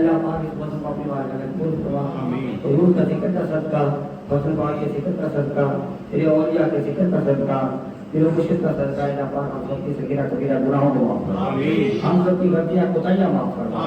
اللہ پاک اس موسم کو اپنی بارگاہ میں قبول فرما. حضور کا ذکر کا صدقہ, فضل پاک کے ذکر کا صدقہ, تیرے اولیاء کے ذکر کا صدقہ, تیرے مرشد کا صدقہ, اللہ پاک ہم سب کی صغیرہ کبیرہ گناہوں کو معاف فرما. ہم سب کی غلطیاں کوتاہیاں معاف فرما.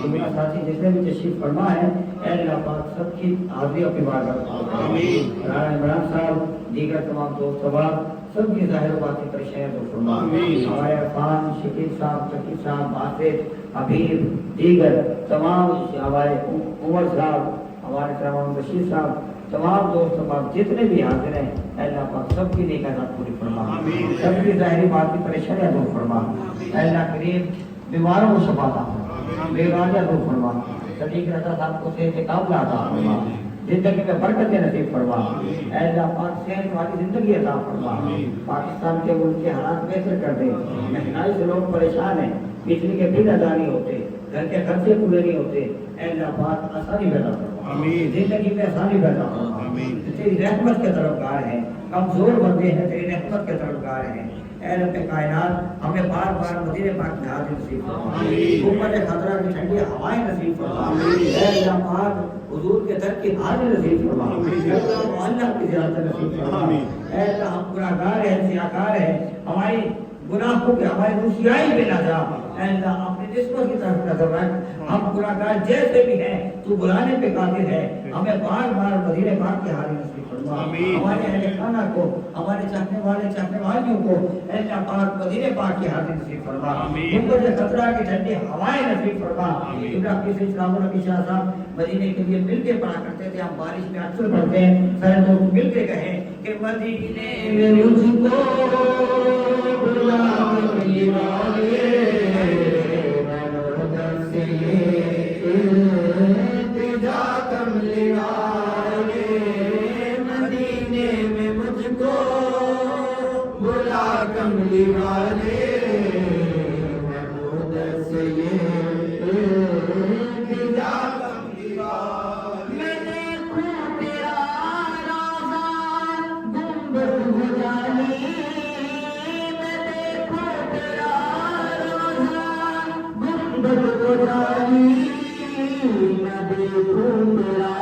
تو میرا ساتھی جتنے بھی تشریف فرما ہے, اے اللہ پاک سب کی حاضری اپنی بارگاہ میں قبول فرما. رانا عمران صاحب, دیگر تمام دوست احباب, سب کی ظاہر و باطن پریشانیاں دور فرما. ہمارے عرفان, شکیل صاحب, شکیل صاحب, باسط, حبیب, دیگر تمام ہمارے عمر صاحب, ہمارے تمام بشیر صاحب, تمام دوست احباب جتنے بھی حاضر ہیں, اے اللہ پاک سب کی نیک آزاد پوری فرما. سب کی ظاہری باطنی پریشانیاں دور فرما. اے اللہ کریم بیماروں کو شفا عطا فرما, بیماریاں دور فرما. صدیق رضا صاحب کو صحت کاملہ عطا فرما, زندگی میں برکتیں نصیب فرما. اے اللہ پاک صحت والی زندگی عطا فرما. پاکستان کے ملک کے حالات بہتر کر دے. مہنگائی سے لوگ پریشان ہیں, بجلی کے بل ادا نہیں ہوتے, گھر کے خرچے پورے نہیں ہوتے. اے اللہ پاک آسانی پیدا فرما, زندگی میں آسانی پیدا فرما. تیری رحمت کے طلبگار ہیں, کمزور بندے ہیں, تیری رحمت کے طلبگار ہیں. اے رب کائنات ہمیں بار بار مدینے پاک کی حاضری نصیب فرما. اوپر خطرہ کی ٹھنڈی ہوائیں نصیب فرما. اے اللہ پاک حضور کے در کی حاضری نصیب فرما. اللہ کی زیارت نصیب فرما. اے اللہ ہم گناہگار ہیں, سیاہکار ہیں, ہماری گناہوں کے ہماری دوسیائی میں نہ جا. اے اللہ اپنی نسبت کی طرف نظر رکھ. ہم گناہگار جیسے بھی ہیں تو بلانے پہ قادر ہے. ہمیں بار بار مدینے پاک کی حاضری نصیب فرما. ہمارے اہل خانہ کو, ہمارے چاہنے والے چاہنے والیوں کو اے اللہ پاک مدینے پاک کی حاضری نصیب فرما. اوپر سے خطرہ کی ٹھنڈی ہوائیں نصیب فرما. ابراہیم کسی اسلام النبی شاہ صاحب مدینے کے لیے مل کے پڑھا کرتے تھے, ہم بارش میں اکثر پڑھتے ہیں. سارے لوگ مل کے کہیں کہ مدینے میں مجھ کو بلا کے والے مدینے میں مجھ کو بلا کملی والے سے میں دیکھوں تیرا روزہ گنبد گجالی, میں دیکھوں تیرا روزہ گنبد گجالی, میں دیکھوں تیرا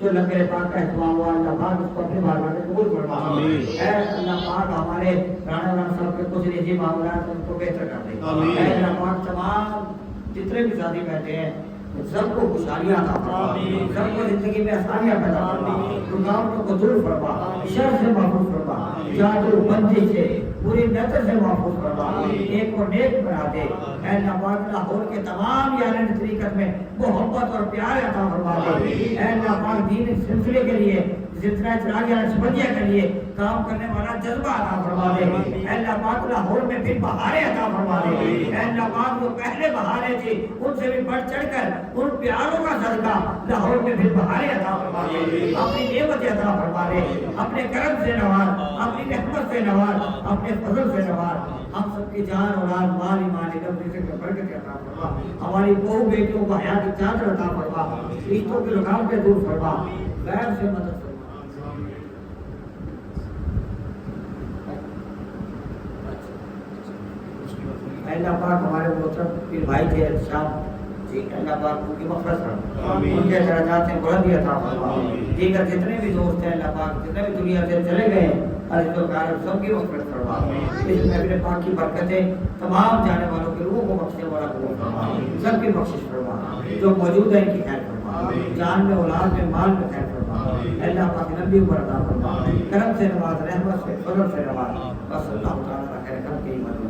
جو لنگر پاک کا اہتمام ہوا, اللہ پاک اس کو اپنے بارگاہ میں قبول فرما. اے اللہ پاک ہمارے رانا عمران صاحب کے کچھ نجی معاملات ان کو بہتر کر دے. اے اللہ پاک تمام جتنے بھی ساتھی بیٹھے ہیں سب کو خوشحالیاں عطا فرما, سب کو زندگی میں آسانیاں پیدا فرما, رکاوٹوں کو دور فرما, شر سے محفوظ فرما, جادو بندی سے پوری نظر سے محفوظ فرما, ایک کو نیک بنا دے. اے اللہ پاک لاہور کے تمام یاران طریقت میں محبت اور پیار عطا فرما دے. اے اللہ پاک دین سلسلے کے لیے جتنا چراغ نسبتیہ کے لیے کام کرنے والا جذبہ عطا فرما دے. اے اللہ پاک لاہور میں پھر بہاریں عطا فرما دے. اے اللہ پاک جو پہلے بہاریں تھی ان سے بھی بڑھ چڑھ کر ان پیاروں کا صدقہ لاہور میں پھر بہاریں عطا فرما دے. اپنی نعمت عطا فرما دے, اپنے کرم سے نواز, اپنی رحمت سے نواز, اپنے فضل سے نواز. ہم سب کی جان اولاد مال ایمان علم رزق میں برکت عطا فرما. ہماری بہو بیٹیوں کو حیات کی چادر عطا فرما, رشتوں کی رکاوٹیں دور فرما, غیر سے مدد فرما. اللہ پاک ہمارے محترم پیر بھائی تھے شام جی اللہ پاک ان کی مغفرت فرما، ان کے درجات میں بلندی عطا فرما، دیگر جتنے بھی دوست ہیں اللہ پاک جتنے بھی دنیا سے چلے گئے ہیں اللہ تعالیٰ سب کی مغفرت فرما، اس محفل پاک کی برکتیں تمام جانے والوں کے روحوں کو بخشنے والا قبول فرما، سب کی بخشش فرما، جو موجود ہیں ان کی خیر فرما، جان میں اولاد میں مال میں خیر فرما، اللہ پاک نبی پر عطا فرما، کرم سے نواز، رحمت سے فضل سے نواز، بس اللہ تعالیٰ خیر کر کے ایمان